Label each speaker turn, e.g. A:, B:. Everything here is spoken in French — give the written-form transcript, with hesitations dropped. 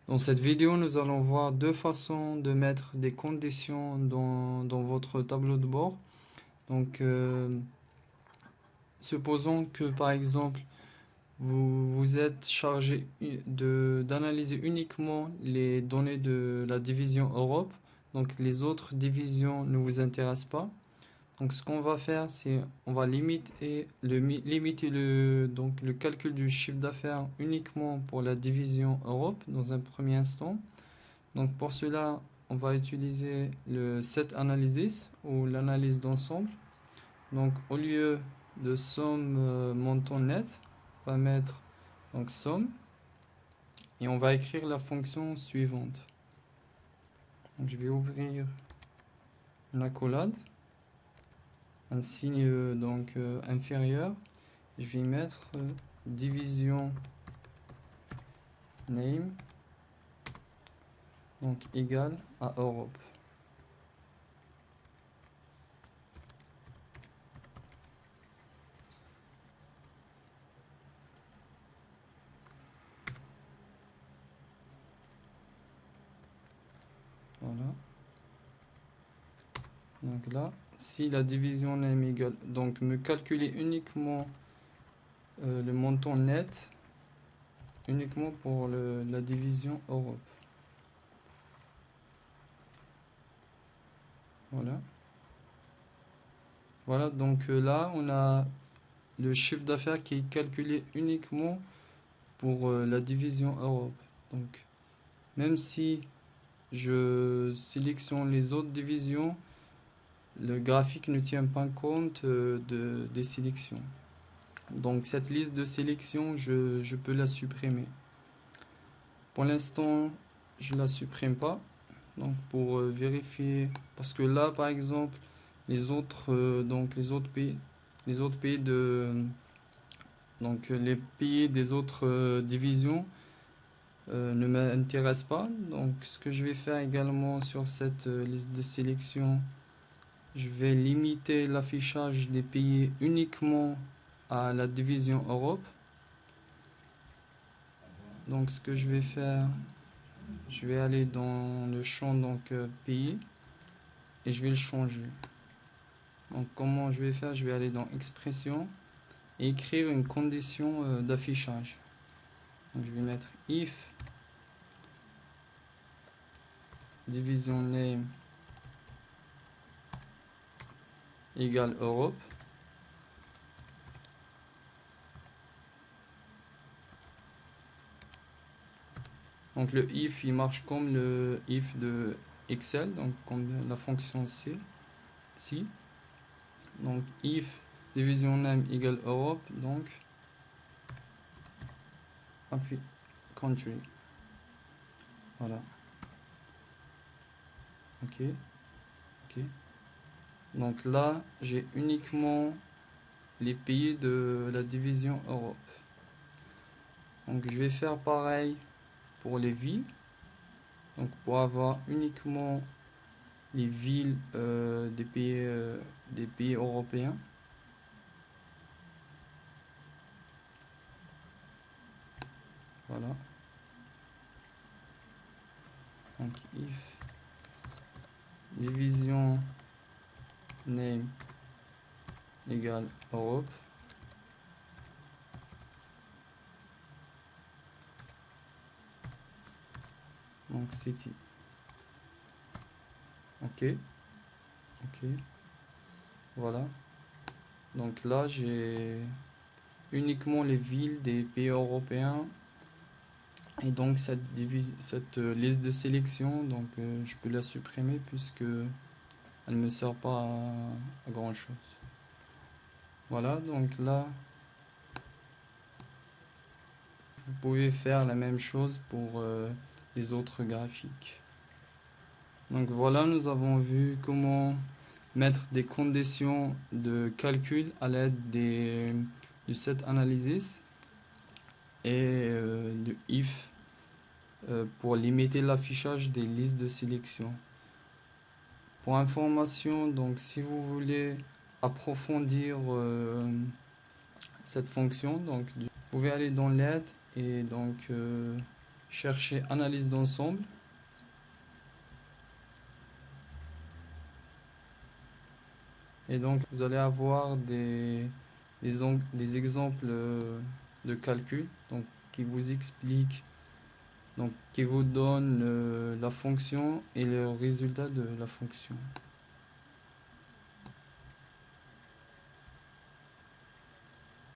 A: Dans cette vidéo, nous allons voir deux façons de mettre des conditions dans votre tableau de bord. Donc, supposons que par exemple, vous êtes chargé d'analyser uniquement les données de la division Europe. Donc, les autres divisions ne vous intéressent pas. Donc, ce qu'on va faire, c'est on va limiter donc, le calcul du chiffre d'affaires uniquement pour la division Europe dans un premier instant. Donc pour cela, on va utiliser le set analysis ou l'analyse d'ensemble. Donc au lieu de somme montant net, on va mettre donc somme et on va écrire la fonction suivante. Donc je vais ouvrir une accolade, un signe inférieur. Je vais mettre division name donc égal à Europe. Voilà. Donc là, si la division name égale, donc me calculer uniquement le montant net, uniquement pour la division Europe. Voilà. Voilà, donc là, on a le chiffre d'affaires qui est calculé uniquement pour la division Europe. Donc, même si je sélectionne les autres divisions, le graphique ne tient pas compte des sélections. Donc cette liste de sélection, je peux la supprimer. Pour l'instant, je la supprime pas. Donc pour vérifier, parce que là par exemple, les autres pays les pays des autres divisions ne m'intéressent pas. Donc ce que je vais faire également sur cette liste de sélection, je vais limiter l'affichage des pays uniquement à la division Europe. Donc ce que je vais faire, je vais aller dans le champ pays et je vais le changer. Donc comment je vais faire? Je vais aller dans expression et écrire une condition d'affichage. Donc je vais mettre if division name égale Europe. Donc le if il marche comme le if de Excel, donc comme la fonction si. Donc if division name égale Europe, donc country. Voilà. Ok. Ok. Donc là, j'ai uniquement les pays de la division Europe. Donc je vais faire pareil pour les villes. Donc pour avoir uniquement les villes des pays européens. Voilà. Donc if division name égale Europe. Donc city. Ok. Ok. Voilà. Donc là j'ai uniquement les villes des pays européens. Et donc cette liste de sélection, donc je peux la supprimer puisque elle ne me sert pas à grand chose. Voilà, donc là vous pouvez faire la même chose pour les autres graphiques. Donc voilà, nous avons vu comment mettre des conditions de calcul à l'aide du set analysis et du if pour limiter l'affichage des listes de sélection. Pour information, donc si vous voulez approfondir cette fonction, donc vous pouvez aller dans l'aide et donc cherchez analyse d'ensemble. Et donc, vous allez avoir des exemples de calcul donc, qui vous expliquent, donc, qui vous donnent la fonction et le résultat de la fonction.